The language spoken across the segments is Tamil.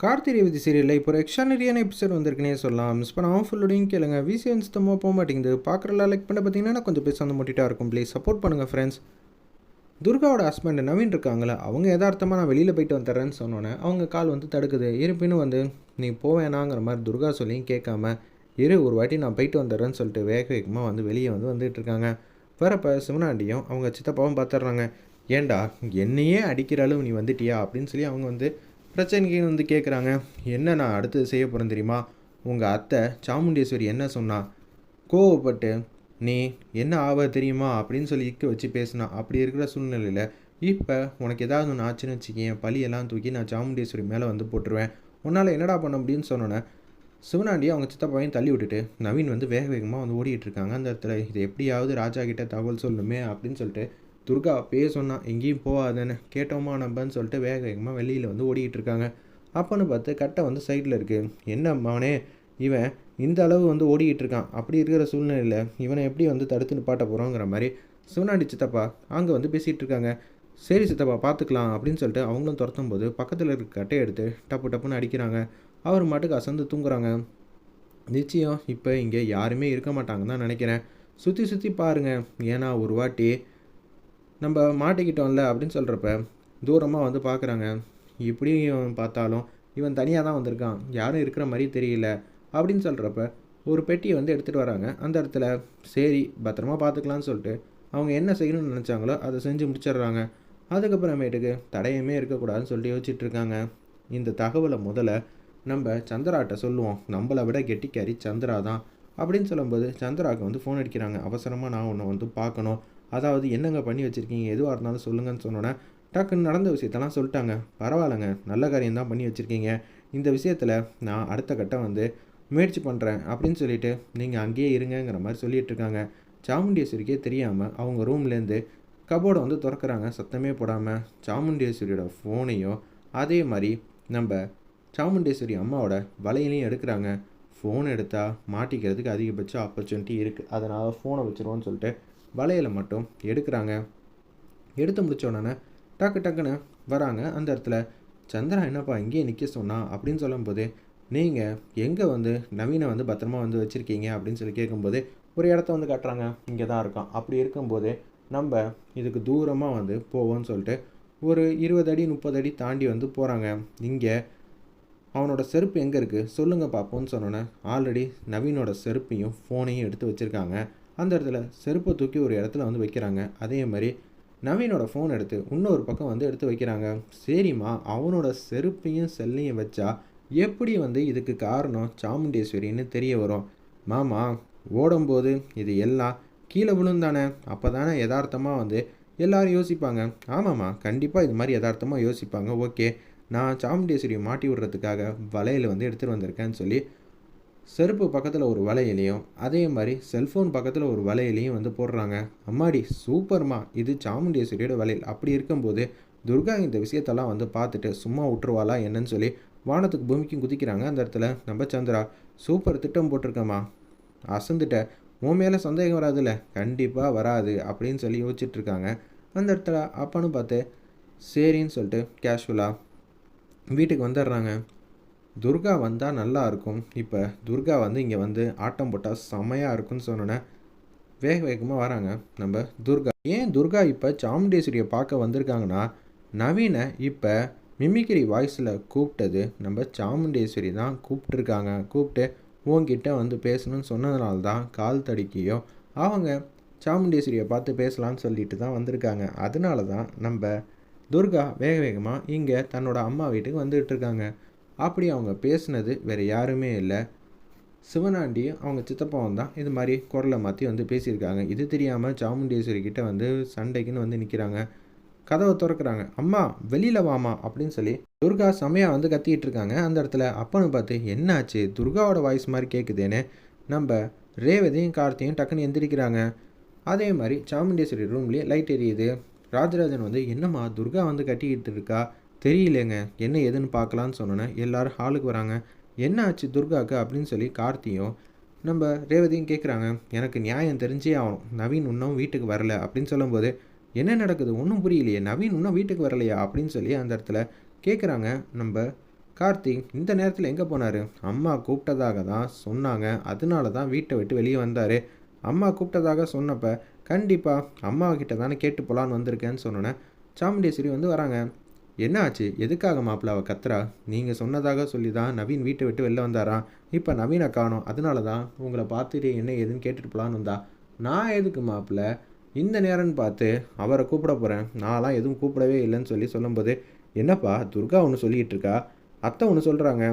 கார்த்தி ரேவதி சீரியலில் இப்போ ஒரு எக்ஸ்ட்ரானரியான எபிசோட் வந்திருக்குனே சொல்லலாம். மிஸ் பண்ணாமல் ஃபுல்லோடையும் கேளுங்க. விசிஎன் சுத்தமாக போக மாட்டேங்குது. பார்க்குறலாம் லைக் பண்ண பார்த்தீங்கன்னா கொஞ்சம் பேச வந்து மோட்டிட்டாக இருக்கும். ப்ளீஸ் சப்போர்ட் பண்ணுங்கள் ஃப்ரெண்ட்ஸ். துர்காவோட ஹஸ்பண்ட் நவீன் இருக்காங்களே, அவங்க யதார்த்தமாக நான் வெளியில் போயிட்டு வந்துடுறேன்னு சொன்னோன்னே அவங்க கால் வந்து தடுக்குது. இருப்பினும் வந்து நீ போவேணாங்கிற மாதிரி துர்கா சொல்லியும் கேட்காம ஒரு வாட்டி நான் போயிட்டு வந்துடுறேன்னு சொல்லிட்டு வேக வேகமாக வந்து வெளியே வந்துட்டு இருக்காங்க. வரப்போ சிவனாண்டியும் அவங்க சித்தப்பாவும் பார்த்துட்றாங்க. ஏண்டா என்னையே அடிக்கிற அளவு நீ வந்துட்டியா அப்படின்னு சொல்லி அவங்க வந்து பிரச்சனைக்கு வந்து கேட்குறாங்க. என்ன நான் அடுத்தது செய்ய போகிறேன் தெரியுமா? உங்கள் அத்தை சாமுண்டீஸ்வரி என்ன சொன்னா, கோவப்பட்டு நீ என்ன ஆவ தெரியுமா அப்படின்னு சொல்லி இக்க வச்சு பேசினா. அப்படி இருக்கிற சூழ்நிலையில் இப்போ உனக்கு ஏதாவது ஒன்று ஆச்சுன்னு வச்சுக்கேன், பழியெல்லாம் தூக்கி நான் சாமுண்டீஸ்வரி மேலே வந்து போட்டுருவேன். உன்னால் என்னடா பண்ண முடியும்னு சொன்னோன்னே சிவனாண்டி அவங்க சித்தப்பாவையும் தள்ளி விட்டுட்டு நவீன் வந்து வேக வேகமாக வந்து ஓடிட்டு இருக்காங்க. அந்த இடத்துல இது எப்படியாவது ராஜா கிட்ட தகவல் சொல்லணுமே அப்படின்னு சொல்லிட்டு துர்கா அப்பயே சொன்னான், எங்கேயும் போகாதேன்னு. கேட்டோமா நம்பன்னு சொல்லிட்டு வேக வேகமாக வெளியில் வந்து ஓடிக்கிட்டு இருக்காங்க. அப்போன்னு பார்த்து கட்டை வந்து சைடில் இருக்குது. என்ன மவனே இவன் இந்த அளவு வந்து ஓடிக்கிட்டு இருக்கான், அப்படி இருக்கிற சூழ்நிலையில் இவனை எப்படி வந்து தடுத்து நிப்பாட்ட போகிறோங்கிற மாதிரி சிவனாண்டி சித்தப்பா அங்கே வந்து பேசிகிட்டு இருக்காங்க. சரி சித்தப்பா பார்த்துக்கலாம் அப்படின்னு சொல்லிட்டு அவங்களும் துரத்தும் போது பக்கத்தில் இருக்க கட்டையை எடுத்து டப்பு டப்புன்னு அடிக்கிறாங்க. அவர் மாட்டுக்கு அசந்து தூங்குறாங்க. நிச்சயம் இப்போ இங்கே யாருமே இருக்க மாட்டாங்கன்னு தான் நினைக்கிறேன். சுற்றி சுற்றி பாருங்கள், ஏன்னா ஒரு வாட்டி நம்ம மாட்டிக்கிட்டோம்ல அப்படின்னு சொல்கிறப்ப தூரமாக வந்து பார்க்குறாங்க. இப்படியும் பார்த்தாலும் இவன் தனியாக தான் வந்திருக்கான், யாரும் இருக்கிற மாதிரி தெரியல அப்படின்னு சொல்கிறப்ப ஒரு பெட்டியை வந்து எடுத்துகிட்டு வராங்க. அந்த இடத்துல சரி பத்திரமா பார்த்துக்கலான்னு சொல்லிட்டு அவங்க என்ன செய்யணும்னு நினச்சாங்களோ அதை செஞ்சு முடிச்சிடுறாங்க. அதுக்கப்புறமேட்டுக்கு தடையுமே இருக்கக்கூடாதுன்னு சொல்லிட்டு யோசிச்சுட்ருக்காங்க. இந்த தகவலை முதல்ல நம்ம சந்திராட்ட சொல்லுவோம், நம்மளை விட கெட்டிக்காரி சந்திரா தான் அப்படின்னு சொல்லும்போது சந்திராவுக்கு வந்து ஃபோன் அடிக்கிறாங்க. அவசரமாக நான் உன்னை வந்து பார்க்கணும், அதாவது என்னங்க பண்ணி வச்சுருக்கீங்க, எதுவாக இருந்தாலும் சொல்லுங்கன்னு சொன்னோன்னே டக்குன்னு நடந்த விஷயத்தெல்லாம் சொல்லிட்டாங்க. பரவாயில்லைங்க, நல்ல காரியம் தான் பண்ணி வச்சுருக்கீங்க. இந்த விஷயத்தில் நான் அடுத்த கட்டம் வந்து முயற்சி பண்ணுறேன் அப்படின்னு சொல்லிட்டு நீங்கள் அங்கேயே இருங்கிற மாதிரி சொல்லிகிட்டு இருக்காங்க. சாமுண்டீஸ்வரிக்கே தெரியாமல் அவங்க ரூம்லேருந்து கபோர்டை வந்து திறக்கிறாங்க சத்தமே போடாமல். சாமுண்டீஸ்வரியோட ஃபோனையும் அதே மாதிரி நம்ம சாமுண்டீஸ்வரி அம்மாவோட வலையிலையும் எடுக்கிறாங்க. ஃபோன் எடுத்தால் மாட்டிக்கிறதுக்கு அதிகபட்சம் ஆப்பர்ச்சுனிட்டி இருக்குது, அதனால் ஃபோனை வச்சுருவோன்னு சொல்லிட்டு வலையில் மட்டும் எடுக்கிறாங்க. எடுத்து முடித்தோடனே டக்குன்னு வராங்க. அந்த இடத்துல சந்திரா என்னப்பா இங்கேயே நிற்க சொன்னா அப்படின்னு சொல்லும்போது, நீங்கள் எங்கே வந்து நவீனை வந்து பத்திரமா வந்து வச்சுருக்கீங்க அப்படின்னு சொல்லி கேட்கும்போது ஒரு இடத்த வந்து காட்டுறாங்க. இங்கே தான் இருக்கான். அப்படி இருக்கும்போது நம்ம இதுக்கு தூரமாக வந்து போவோம்னு சொல்லிட்டு ஒரு 20 அடி 30 அடி தாண்டி வந்து போகிறாங்க. இங்கே அவனோட செருப்பு எங்கே இருக்குது சொல்லுங்கள் பார்ப்போன்னு சொன்னோன்னே ஆல்ரெடி நவீனோட செருப்பையும் ஃபோனையும் எடுத்து வச்சுருக்காங்க. அந்த இடத்துல செருப்பை தூக்கி ஒரு இடத்துல வந்து வைக்கிறாங்க. அதே மாதிரி நவீனோட ஃபோன் எடுத்து இன்னொரு பக்கம் வந்து எடுத்து வைக்கிறாங்க. சரிம்மா, அவனோட செருப்பையும் செல்லையும் வச்சா எப்படி வந்து இதுக்கு காரணம் சாமுண்டீஸ்வரின்னு தெரிய வரும்? மாமா ஓடும்போது இது எல்லாம் கீழே விழுந்தானே, அப்போ தானே யதார்த்தமாக வந்து எல்லோரும் யோசிப்பாங்க. ஆமாம்மா, கண்டிப்பாக இது மாதிரி யதார்த்தமாக யோசிப்பாங்க. ஓகே, நான் சாமுண்டீஸ்வரியை மாட்டி விடுறதுக்காக வலையில் வந்து எடுத்துகிட்டு வந்திருக்கேன்னு சொல்லி செருப்பு பக்கத்தில் ஒரு வலையிலையும் அதே மாதிரி செல்ஃபோன் பக்கத்தில் ஒரு வலையிலையும் வந்து போடுறாங்க. அம்மாடி சூப்பர்மா, இது சாமுண்டீஸ்வரியோட வலையில். அப்படி இருக்கும்போது துர்கா இந்த விஷயத்தெல்லாம் வந்து பார்த்துட்டு சும்மா விட்டுருவாளா என்னன்னு சொல்லி வானத்துக்கு பூமிக்கும் குதிக்கிறாங்க. அந்த இடத்துல நம்ம சந்திரா சூப்பர் திட்டம் போட்டிருக்கம்மா, அசந்துட்ட, உன் மேலே சந்தேகம் வராதுல்ல? கண்டிப்பாக வராது அப்படின்னு சொல்லி யோசிச்சுட்ருக்காங்க. அந்த இடத்துல அப்பான்னு பார்த்து சரின்னு சொல்லிட்டு கேஷுவலாக வீட்டுக்கு வந்துடுறாங்க. துர்கா வந்தால் நல்லா இருக்கும். இப்போ துர்கா வந்து இங்கே வந்து ஆட்டம் போட்டால் செமையாக இருக்குன்னு சொன்னோன்னே வேக வேகமாக வராங்க நம்ம துர்கா. ஏன் துர்கா இப்போ சாமுண்டீஸ்வரியை பார்க்க வந்திருக்காங்கன்னா, நவீனை இப்போ மிமிக்ரி வாய்ஸில் கூப்பிட்டது நம்ம சாமுண்டீஸ்வரி தான் கூப்பிட்டுருக்காங்க. கூப்பிட்டு உங்ககிட்ட வந்து பேசணும்னு சொன்னதுனால தான் கால் தடிக்கையோ அவங்க சாமுண்டீஸ்வரியை பார்த்து பேசலான்னு சொல்லிட்டு தான் வந்திருக்காங்க. அதனால தான் நம்ம துர்கா வேக வேகமாக இங்கே தன்னோட அம்மா வீட்டுக்கு வந்துகிட்ருக்காங்க. அப்படி அவங்க பேசுனது வேறு யாருமே இல்லை, சிவனாண்டி அவங்க சித்தப்பாவும் தான் இது மாதிரி குரலை மாற்றி வந்து பேசியிருக்காங்க. இது தெரியாமல் சாமுண்டீஸ்வரி கிட்டே வந்து சண்டைக்குன்னு வந்து நிற்கிறாங்க. கதவை திறக்கிறாங்க. அம்மா வெளியில் வாமா அப்படின்னு சொல்லி துர்கா செமையாக வந்து கத்திக்கிட்டு இருக்காங்க. அந்த இடத்துல அப்பன்னு பார்த்து என்னாச்சு, துர்காவோட வாய்ஸ் மாதிரி கேட்குதேன்னு நம்ம ரேவதியும் கார்த்தியும் டக்குன்னு எந்திரிக்கிறாங்க. அதே மாதிரி சாமுண்டீஸ்வரி ரூம்லேயே லைட் எரியுது. ராஜராஜன் வந்து என்னம்மா துர்கா வந்து கட்டிக்கிட்டு இருக்கா தெரியலேங்க, என்ன ஏதுன்னு பார்க்கலான்னு சொன்னோன்னே எல்லோரும் ஹாலுக்கு வராங்க. என்ன ஆச்சு துர்காவுக்கு அப்படின்னு சொல்லி கார்த்தியும் நம்ம ரேவதியும் கேட்குறாங்க. எனக்கு நியாயம் தெரிஞ்சே ஆகணும், நவீன் இன்னும் வீட்டுக்கு வரல அப்படின்னு சொல்லும்போது என்ன நடக்குது ஒன்றும் புரியலையே, நவீன் இன்னும் வீட்டுக்கு வரலையா அப்படின்னு சொல்லி அந்த இடத்துல கேட்குறாங்க நம்ம கார்த்திக் இந்த நேரத்தில் எங்கே போனார்? அம்மா கூப்பிட்டதாக தான் சொன்னாங்க, அதனால தான் வீட்டை விட்டு வெளியே வந்தார். அம்மா கூப்பிட்டதாக சொன்னப்போ கண்டிப்பாக அம்மா கிட்ட தானே கேட்டு போகலான்னு வந்திருக்கேன்னு சொன்னோன்னே சாமுண்டேஸ்வரி வந்து வராங்க. என்ன ஆச்சு? எதுக்காக மாப்பிள்ள அவள் கத்துறா? நீங்கள் சொன்னதாக சொல்லி தான் நவீன் வீட்டை விட்டு வெளில வந்தாராம். இப்போ நவீனை காணோம், அதனால தான் உங்களை பார்த்துட்டு என்ன ஏதுன்னு கேட்டுட்டு போகலான்னு வந்தா. நான் எதுக்கு மாப்பிள்ள இந்த நேரம்னு பார்த்து அவரை கூப்பிட போகிறேன்? நான்லாம் எதுவும் கூப்பிடவே இல்லைன்னு சொல்லும்போது, என்னப்பா துர்கா ஒன்று சொல்லிகிட்டு இருக்கா, அத்தை ஒன்று சொல்கிறாங்க.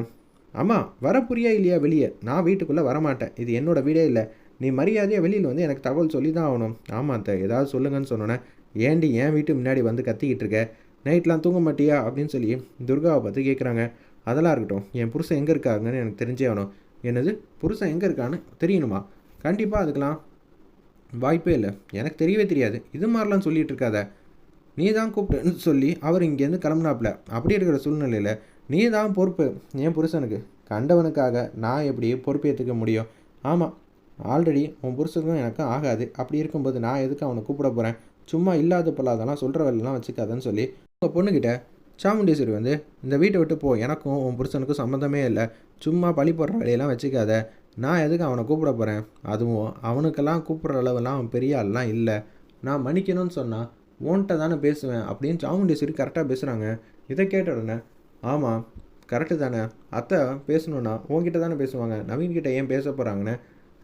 அம்மா வர புரியா இல்லையா வெளியே? நான் வீட்டுக்குள்ளே வரமாட்டேன், இது என்னோடய வீடே இல்லை. நீ மரியாதையாக வெளியில் வந்து எனக்கு தகவல் சொல்லி தான் ஆகணும். ஆமாம் அத்தை, ஏதாவது சொல்லுங்கன்னு சொன்னோன்னே, ஏண்டி என் வீட்டு முன்னாடி வந்து கத்திக்கிட்டு இருக்க? நைட்லாம் தூங்க மாட்டியா அப்படின்னு சொல்லி துர்காவை பார்த்து கேட்குறாங்க. அதெல்லாம் இருக்கட்டும், என் புருஷன் எங்கே இருக்காங்கன்னு எனக்கு தெரிஞ்சே ஆகணும். என்னது புருஷன் எங்கே இருக்கான்னு தெரியணுமா? கண்டிப்பாக அதுக்கெலாம் வாய்ப்பே இல்லை, எனக்கு தெரியவே தெரியாது. இது மாதிரிலாம் சொல்லிகிட்டு இருக்காத. நீ தான் கூப்பிட்டுன்னு சொல்லி அவர் இங்கேருந்து கிளம்புனாப்புல. அப்படி இருக்கிற சூழ்நிலையில் நீ தான் பொறுப்பு என் புருஷனுக்கு. கண்டவனுக்காக நான் எப்படி பொறுப்பேற்றுக்க முடியும்? ஆமாம், ஆல்ரெடி உன் புருஷனுக்கும் எனக்கும் ஆகாது. அப்படி இருக்கும்போது நான் எதுக்கு அவனை கூப்பிட போகிறேன்? சும்மா இல்லாத பொல்லாதெல்லாம் சொல்கிற வேலைலாம் வச்சுக்காதன்னு சொல்லி உங்கள் பொண்ணுக்கிட்ட சாமுண்டீஸ்வரி வந்து இந்த வீட்டை விட்டு போ, எனக்கும் உன் புருஷனுக்கும் சம்மந்தமே இல்லை, சும்மா பழி போடுற வேலையெல்லாம் வச்சுக்காத, நான் எதுக்கு அவனை கூப்பிட போகிறேன்? அதுவும் அவனுக்கெல்லாம் கூப்பிட்ற அளவெல்லாம் அவன் பெரிய ஆள்லாம் இல்லை. நான் மன்னிக்கணும்னு சொன்னால் உன்கிட்ட தானே பேசுவேன் அப்படின்னு சாமுண்டீஸ்வரி கரெக்டாக பேசுகிறாங்க. இதை கேட்ட உடனே, ஆமாம் கரெக்டு தானே, அத்தை பேசணுன்னா உன்கிட்ட தானே பேசுவாங்க, நவீன்கிட்ட ஏன் பேச போகிறாங்கன்னு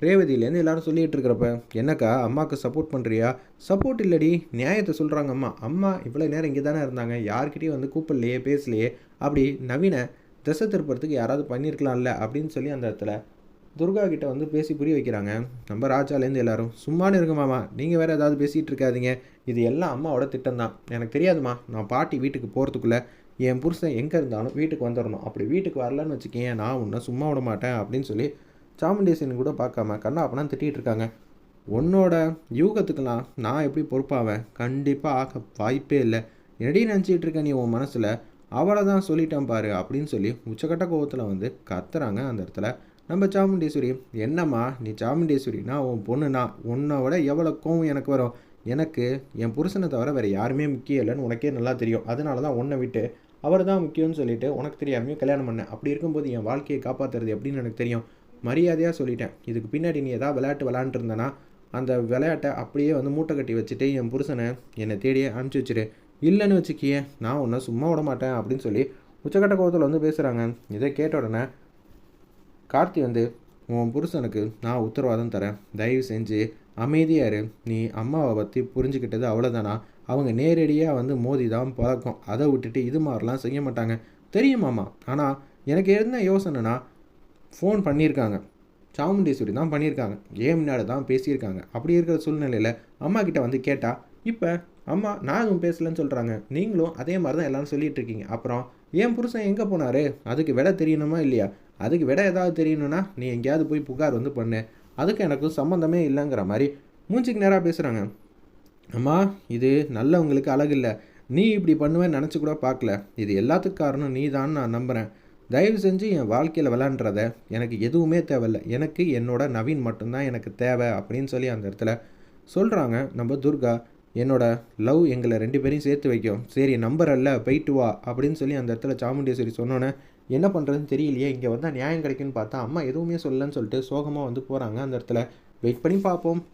ரேவதியிலேருந்து எல்லாரும் சொல்லிகிட்டு இருக்கிறப்ப, என்னக்கா அம்மாவுக்கு சப்போர்ட் பண்ணுறியா? சப்போர்ட் இல்லடி, நியாயத்தை சொல்கிறாங்க அம்மா. அம்மா இவ்வளோ நேரம் இங்கே தானே இருந்தாங்க, யார்கிட்டையும் வந்து கூப்பிடலையே, பேசலையே. அப்படி நவீனை திசை திருப்பறதுக்கு யாராவது பண்ணியிருக்கலாம்ல அப்படின்னு சொல்லி அந்த இடத்துல துர்கா கிட்ட வந்து பேசி புரிய வைக்கிறாங்க. நம்ம ராஜாலேருந்து எல்லாரும் சும்மானு இருங்க மாமா, நீங்கள் வேறு ஏதாவது பேசிகிட்டு இருக்காதீங்க, இது எல்லாம் அம்மாவோட திட்டம் தான். எனக்கு தெரியாதுமா, நான் பாட்டி வீட்டுக்கு போகிறதுக்குள்ளே என் புருஷன் எங்கே இருந்தாலும் வீட்டுக்கு வந்துடணும். அப்படி வீட்டுக்கு வரலன்னு வச்சுக்கேன், நான் உன்னை சும்மா விட மாட்டேன் அப்படின்னு சொல்லி சாமுண்டேஸ்வரன் கூட பார்க்காம கண்ணா அப்பனா திட்டிகிட்டு இருக்காங்க. உன்னோட யூகத்துக்கெல்லாம் நான் எப்படி பொறுப்பாவேன்? கண்டிப்பாக ஆக வாய்ப்பே இல்லை. என்னடி நினச்சிட்டு இருக்க நீ உன் மனசில்? அவளை தான் சொல்லிட்டேன் பாரு அப்படின்னு சொல்லி உச்சக்கட்ட கோவத்தில் வந்து கத்துறாங்க அந்த இடத்துல நம்ம சாமுண்டேஸ்வரி. என்னம்மா நீ சாமுண்டேஸ்வரினா உன் பொண்ணுனா உன்னை விட எவ்வளோ கோவம் எனக்கு வரும்? எனக்கு என் புருஷனை தவிர வேறு யாருமே முக்கியம் இல்லைன்னு உனக்கே நல்லா தெரியும். அதனால தான் உன்னை விட்டு அவர் தான் முக்கியம்னு சொல்லிட்டு உனக்கு தெரியாமையே கல்யாணம் பண்ணேன். அப்படி இருக்கும்போது என் வாழ்க்கையை காப்பாற்றுறது எப்படின்னு எனக்கு தெரியும். மரியாதையாக சொல்லிட்டேன். இதுக்கு பின்னாடி நீ ஏதாவது விளையாட்டு விளாண்டுருந்தனா அந்த விளையாட்டை அப்படியே வந்து மூட்டை கட்டி வச்சுட்டு என் புருஷனை என்னை தேடியே அனுப்பிச்சி வச்சுரு. இல்லைன்னு வச்சுக்கியே நான் உன்னை சும்மா விட மாட்டேன் அப்படின்னு சொல்லி உச்சக்கட்ட கோவத்தில் வந்து பேசுகிறாங்க. இதை கேட்ட உடனே கார்த்தி வந்து, உன் புருஷனுக்கு நான் உத்தரவாதம் தரேன், தயவு செஞ்சு அமைதியாக இரு. நீ அம்மாவை பற்றி புரிஞ்சுக்கிட்டது அவ்வளோதானா? அவங்க நேரடியாக வந்து மோதி தான் பழக்கம், அதை விட்டுட்டு இது மாதிரிலாம் செய்ய மாட்டாங்க தெரியுமாம்மா. ஆனால் எனக்கு என்ன யோசனைனா, ஃபோன் பண்ணியிருக்காங்க, சாமுண்டீஸ்வரி தான் பண்ணியிருக்காங்க, ஏன் முன்னாடி தான் பேசியிருக்காங்க. அப்படி இருக்கிற சூழ்நிலையில் அம்மா கிட்ட வந்து கேட்டால் இப்போ அம்மா நான் எதுவும் பேசலன்னு சொல்கிறாங்க, நீங்களும் அதே மாதிரி தான் எல்லோரும் சொல்லிகிட்டு இருக்கீங்க. அப்புறம் என் புருஷன் எங்கே போனார்? அதுக்கு விட தெரியணுமா இல்லையா? அதுக்கு விட ஏதாவது தெரியணும்னா நீ எங்கேயாவது போய் புகார் வந்து பண்ணு, அதுக்கு எனக்கு சம்மந்தமே இல்லைங்கிற மாதிரி மூஞ்சிக்கு நேராக பேசுகிறாங்க. அம்மா இது நல்லவங்களுக்கு அழகு இல்லை, நீ இப்படி பண்ணுவேன்னு நினச்சி கூட பார்க்கல. இது எல்லாத்துக்கும் காரணம் நீ தான் நான் நம்புகிறேன். தயவு செஞ்சு என் வாழ்க்கையில் விளாண்டுறத எனக்கு எதுவுமே தேவையில்லை, எனக்கு என்னோட நவீன் மட்டும்தான் எனக்கு தேவை அப்படின்னு சொல்லி அந்த இடத்துல சொல்கிறாங்க நம்ம துர்கா. என்னோட லவ் எங்களை 2 பேரையும் சேர்த்து வைக்கும், சரி நம்பர் அல்ல போயிட்டு வா அப்படின்னு சொல்லி அந்த இடத்துல சாமுண்டேஸ்வரி சொன்னோன்னே என்ன பண்ணுறதுன்னு தெரியலையே, இங்கே வந்தால் நியாயம் கிடைக்குன்னு பார்த்தா அம்மா எதுவுமே சொல்லலன்னு சொல்லிட்டு சோகமாக வந்து போகிறாங்க. அந்த இடத்துல வெயிட் பண்ணி பார்ப்போம்.